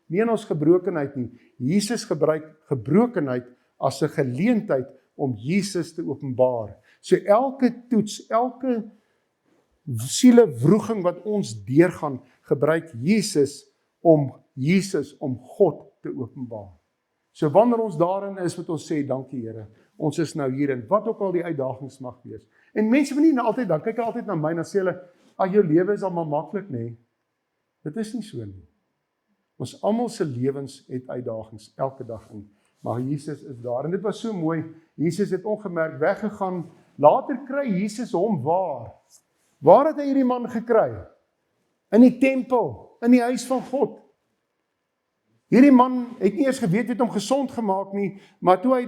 [SPEAKER 1] nie in ons gebrokenheid nie. Jesus gebruik gebrokenheid as 'n geleentheid om Jesus te openbaar. So elke toets, elke sielewroeging wat ons deurgaan, gebruik Jesus om God te openbaar. So wanneer ons daarin is, moet ons sê, dankie Here, ons is nou hierin, wat ook al die uitdagings mag wees. En mense moet nie altyd, dan kyk hulle altyd na my, en dan sê hulle, jou lewe is allemaal maklik, nee. Dit is nie so nie. Ons almal se lewens het uitdagings, elke dag in. Maar Jesus is daar, en dit was so mooi, Jesus het ongemerk weggegaan, later kry Jesus hom waar? Waar het hy hierdie man gekry? In die tempel, in die huis van God. Hierdie man het nie eers geweet het hom gesond gemaak nie, maar toe hy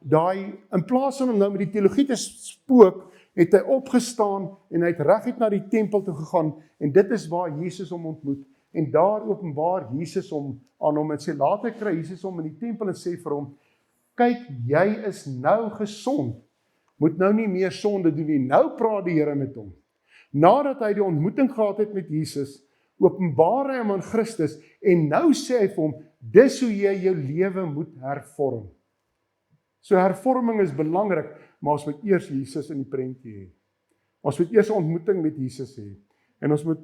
[SPEAKER 1] daai in plaas van hom nou met die teologie te spook, het hy opgestaan en hy het reguit na die tempel toe gegaan, en dit is waar Jesus hom ontmoet. En daar openbaar Jesus hom aan hom en sê, later kry Jesus hom in die tempel en sê vir hom, kyk, jy is nou gesond, moet nou nie meer sonde doen nie. Nou praat die Here met hom. Nadat hy die ontmoeting gehad het met Jesus, openbaar hy hom aan Christus, en nou sê hy vir hom, dis hoe jy jou lewe moet hervorm. So hervorming is belangrik, maar ons moet eers Jesus in die prentjie hê. Ons moet eers 'n ontmoeting met Jesus hê. En ons moet,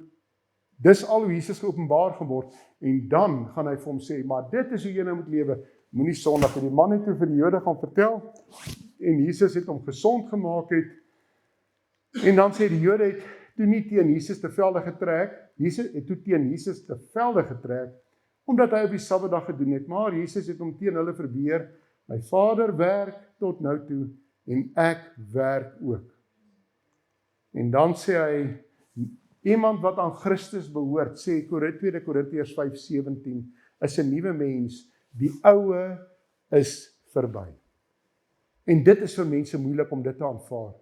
[SPEAKER 1] dis al hoe Jesus geopenbaar geword, en dan gaan hy vir hom sê, maar dit is hoe jy nou moet lewe, moenie sondig. En die man het toe vir die Jode gaan vertel, en Jesus het hom gesond gemaak het, en dan sê die Jode het toe nie teen Jesus te velde getrek, Jesus het toe teen Jesus te velde getrek, omdat hy op die Sabbatdag gedoen het, maar Jesus het hom teen hulle verweer, my Vader werk tot nou toe, en ek werk ook. En dan sê hy, iemand wat aan Christus behoort, sê 2 Korintiërs 5:17, is 'n nuwe mens, die oue is verby. En dit is vir mense moeilik om dit te aanvaar.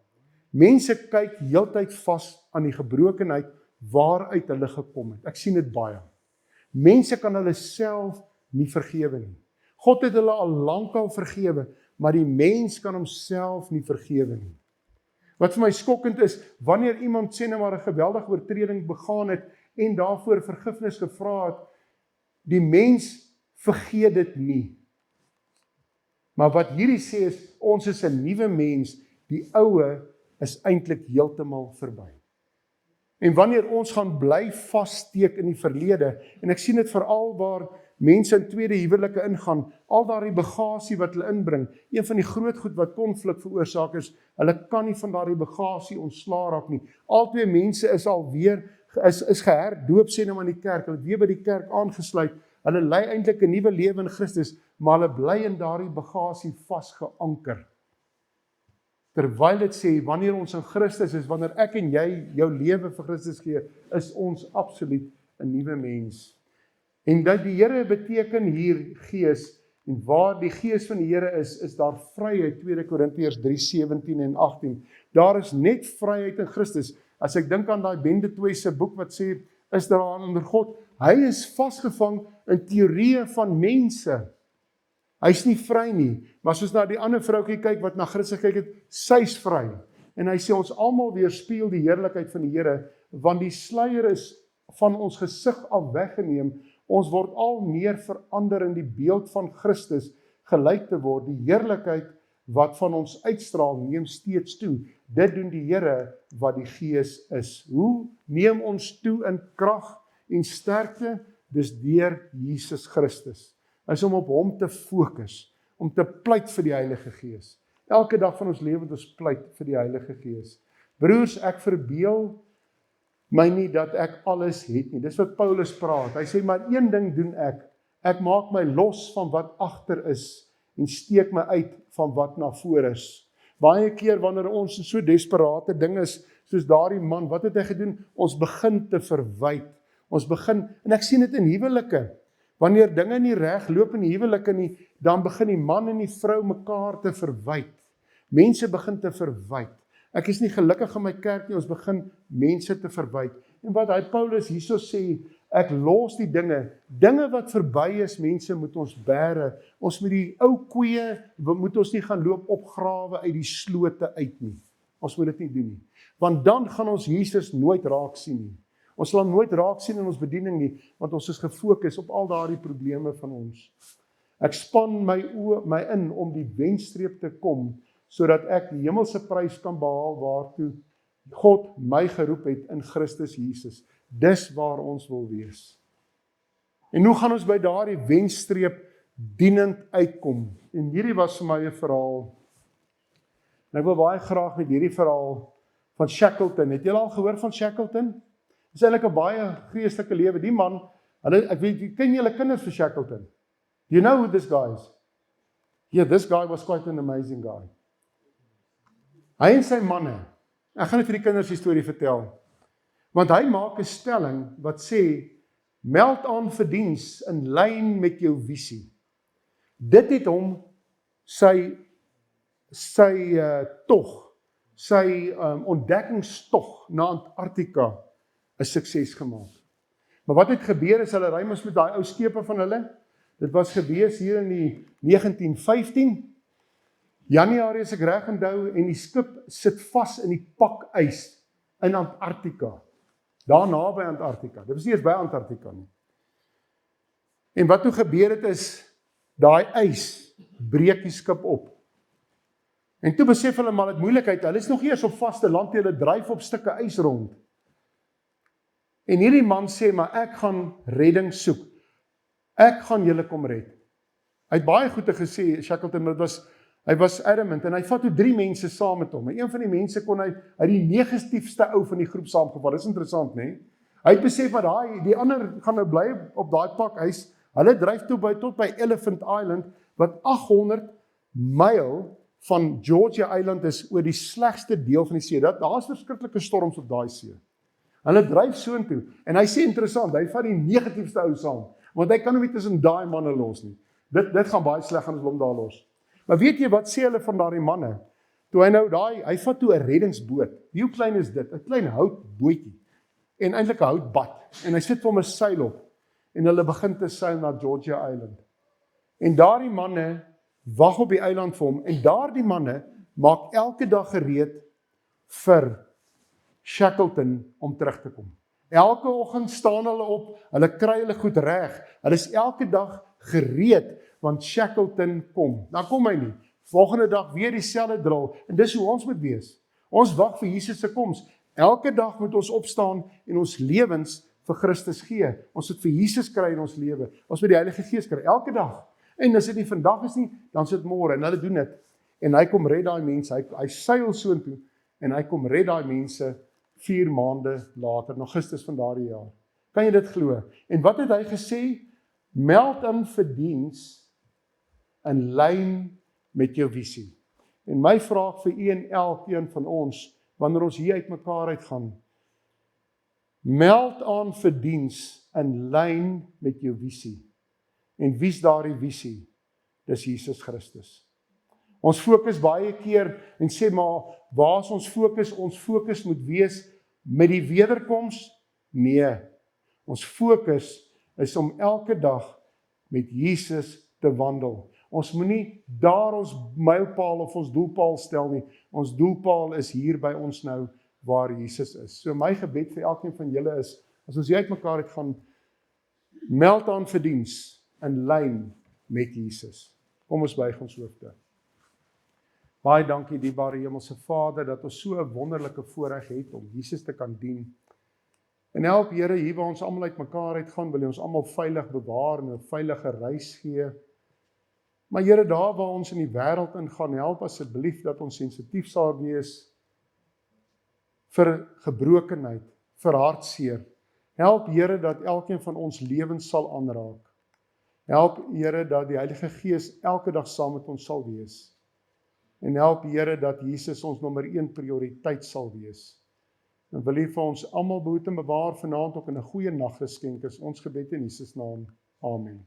[SPEAKER 1] Mense kyk heeltyd vas aan die gebrokenheid waaruit hulle gekom het. Ek sien dit baie. Mense kan hulle self nie vergewe nie. God het hulle al lankal vergewe, maar die mens kan homself nie vergewe nie. Wat vir my skokkend is, wanneer iemand sê nou maar 'n geweldige oortreding begaan het en daarvoor vergifnis gevra het, die mens vergeet dit nie. Maar wat hierdie sê is, ons is 'n nuwe mens, die oue is eintlik heeltemal verby. En wanneer ons gaan bly vassteek in die verlede, en ek sien dit veral waar mense in tweede huwelike ingaan, al daardie bagasie wat hulle inbring, een van die groot goed wat konflik veroorsaak is, hulle kan nie van daardie bagasie ontslaa raak nie. Albei mense is alweer, is geherdoop, sê nou maar in die kerk, hulle het weer by die kerk aangesluit, Hulle lei eintlik 'n nuwe lewe in Christus, maar hulle bly in daardie bagasie vasgeanker. Terwyl dit sê, wanneer ons in Christus is, wanneer ek en jy jou lewe vir Christus gee, is ons absoluut 'n nuwe mens. En dat die Here beteken hier gees, en waar die gees van die Here is daar vryheid, 2 Korintiërs 3:17 en 18. Daar is net vryheid in Christus. As ek dink aan daai Bende II se boek wat sê, is daar onder God, hy is vasgevang in teorieë van mense. Hy's nie vry nie, maar soos na die ander vroukie kyk wat na Christus kyk het, sy's vry. En hy sê ons almal weerspieël die heerlikheid van die Here, want die sluier is van ons gesig af weggeneem. Ons word al meer verander in die beeld van Christus, gelyk te word. Die heerlikheid wat van ons uitstraal, neem steeds toe. Dit doen die Here wat die Gees is. Hoe neem ons toe in krag en sterkte? Dis deur Jesus Christus. Is om op hom te fokus, om te pleit vir die Heilige Gees. Elke dag van ons lewe moet ons pleit vir die Heilige Gees. Broers, ek verbeel my nie dat ek alles het nie. Dis wat Paulus praat. Hy sê, maar een ding doen ek. Ek maak my los van wat agter is en steek my uit van wat na voor is. Baie keer wanneer ons in so desperate ding is, soos daardie man, wat het hy gedoen? Ons begin te verwyd. Ons begin, en ek sien dit in huwelike. Wanneer dinge nie reg loop in die huwelike nie, dan begin die man en die vrou mekaar te verwyd. Mense begin te verwyd. Ek is nie gelukkig in my kerk nie, ons begin mense te verwyd. En wat hy Paulus hierso sê, ek los die dinge wat verby is, mense moet ons bære. Ons moet die ou koeie, moet ons nie gaan loop opgrawe uit die slote uit nie. Ons moet dit nie doen nie. Want dan gaan ons Jesus nooit raak sien nie. Ons sal hom nooit raak sien in ons bediening nie, want ons is gefokus op al daardie probleme van ons. Ek span my in om die wenstreep te kom, sodat ek die hemelse prys kan behaal waartoe God my geroep het in Christus Jesus. Dis waar ons wil wees. En hoe gaan ons by daardie wenstreep dienend uitkom? En hierdie was vir my 'n verhaal. En ek wil baie graag met hierdie verhaal van Shackleton. Het julle al gehoor van Shackleton? Dis eintlik 'n baie geestelike lewe. Die man, ek weet, ken julle kinders vir Shackleton? Do you know who this guy is? Yeah, this guy was quite an amazing guy. Hy en sy manne, ek gaan net vir die kinders die storie vertel, want hy maak 'n stelling wat sê, meld aan vir diens in lyn met jou visie. Dit het hom sy ontdekkingstog na Antarktika 'n sukses gemaak. Maar wat het gebeur is, hulle ry mos met daai ou skepe van hulle, dit was gewees hier in die 1915, Januarie as ek reg onthou, en die skip sit vas in die pak ys in Antarktika, daar naby Antarktika, dit was nie eens by Antarktika nie. En wat toe gebeur het is, daai ys breek die skip op. En toe besef hulle maar dit moeilikheid, hulle is nog eers op vaste land, hulle dryf op stukke ys rond. En hierdie man sê, maar ek gaan redding soek. Ek gaan julle kom red. Hy het baie goede gesê, Shackleton, maar hy was adamant, en hy vat toe 3 mense saam met hom. En een van die mense kon hy die negatiefste ou van die groep saamgevat. Dis interessant, né? Hy het besef dat die ander gaan nou bly op daai pak ys. Hulle dryf toe tot by Elephant Island, wat 800 myl van Georgia Island is, oor die slegste deel van die see. Daar's verskriklike storms op daai see. Hulle dryf soontoe, en hy sê interessant, hy vat die negatiefste ou saam, want hy kan nie tussen daai manne los nie. Dit gaan baie sleg gaan as hom daar los. Maar weet jy wat sê hulle van daardie manne? Toe hy vat toe 'n reddingsboot. Hoe klein is dit? 'n Klein houtbootjie. En eintlik 'n houtbad. En hy sit vir hom 'n seil op. En hulle begin te seil na Georgia Island. En daardie manne wag op die eiland vir hom. En daardie manne maak elke dag gereed vir Shackleton om terug te kom. Elke oggend staan hulle op, hulle kry hulle goed reg. Hulle is elke dag gereed, want Shackleton kom. Dan kom hy nie. Volgende dag weer dieselfde drill. En dis hoe ons moet wees. Ons wag vir Jesus se koms. Elke dag moet ons opstaan en ons lewens vir Christus gee. Ons moet vir Jesus kry in ons lewe. Ons moet die Heilige Gees kry elke dag. En as dit nie vandag is nie, dan is dit môre. En hulle doen dit. En hy kom red daai mense. Hy seil soontoe en hy kom red daai mense 4 maande later, in Augustus van daardie jaar. Kan jy dit glo? En wat het hy gesê? Meld in vir diens in lyn met jou visie. En my vraag vir u en elkeen van ons, wanneer ons hier uitmekaar uitgaan, meld aan vir diens in lyn met jou visie. En wie's daardie visie? Dis Jesus Christus. Ons fokus baie keer en sê maar, waar is ons fokus? Ons fokus moet wees met die wederkoms? Nee, ons fokus is om elke dag met Jesus te wandel. Ons moenie daar ons mylpaal of ons doelpaal stel nie. Ons doelpaal is hier by ons nou waar Jesus is. So my gebed vir elkeen van julle is, as ons hier uitmekaar uit gaan, meld aan vir diens in lyn met Jesus. Kom ons buig ons hoofde. Baie dankie, dierbare Hemelse Vader, dat ons so 'n wonderlike voorreg het om Jesus te kan dien. En help Here, hier waar ons almal uitmekaar uitgaan, wil U ons almal veilig bewaar en 'n veilige reis gee. Maar Here, daar waar ons in die wêreld ingaan, help asseblief dat ons sensitief sal wees vir gebrokenheid, vir hartseer. Help Here dat elkeen van ons lewens sal aanraak. Help Here dat die Heilige Gees elke dag saam met ons sal wees. En help Here dat Jesus ons nommer 1 prioriteit sal wees. En wil U vir ons almal behoed en bewaar vanaand ook in 'n goeie nag geskenk is ons gebed in Jesus naam. Amen.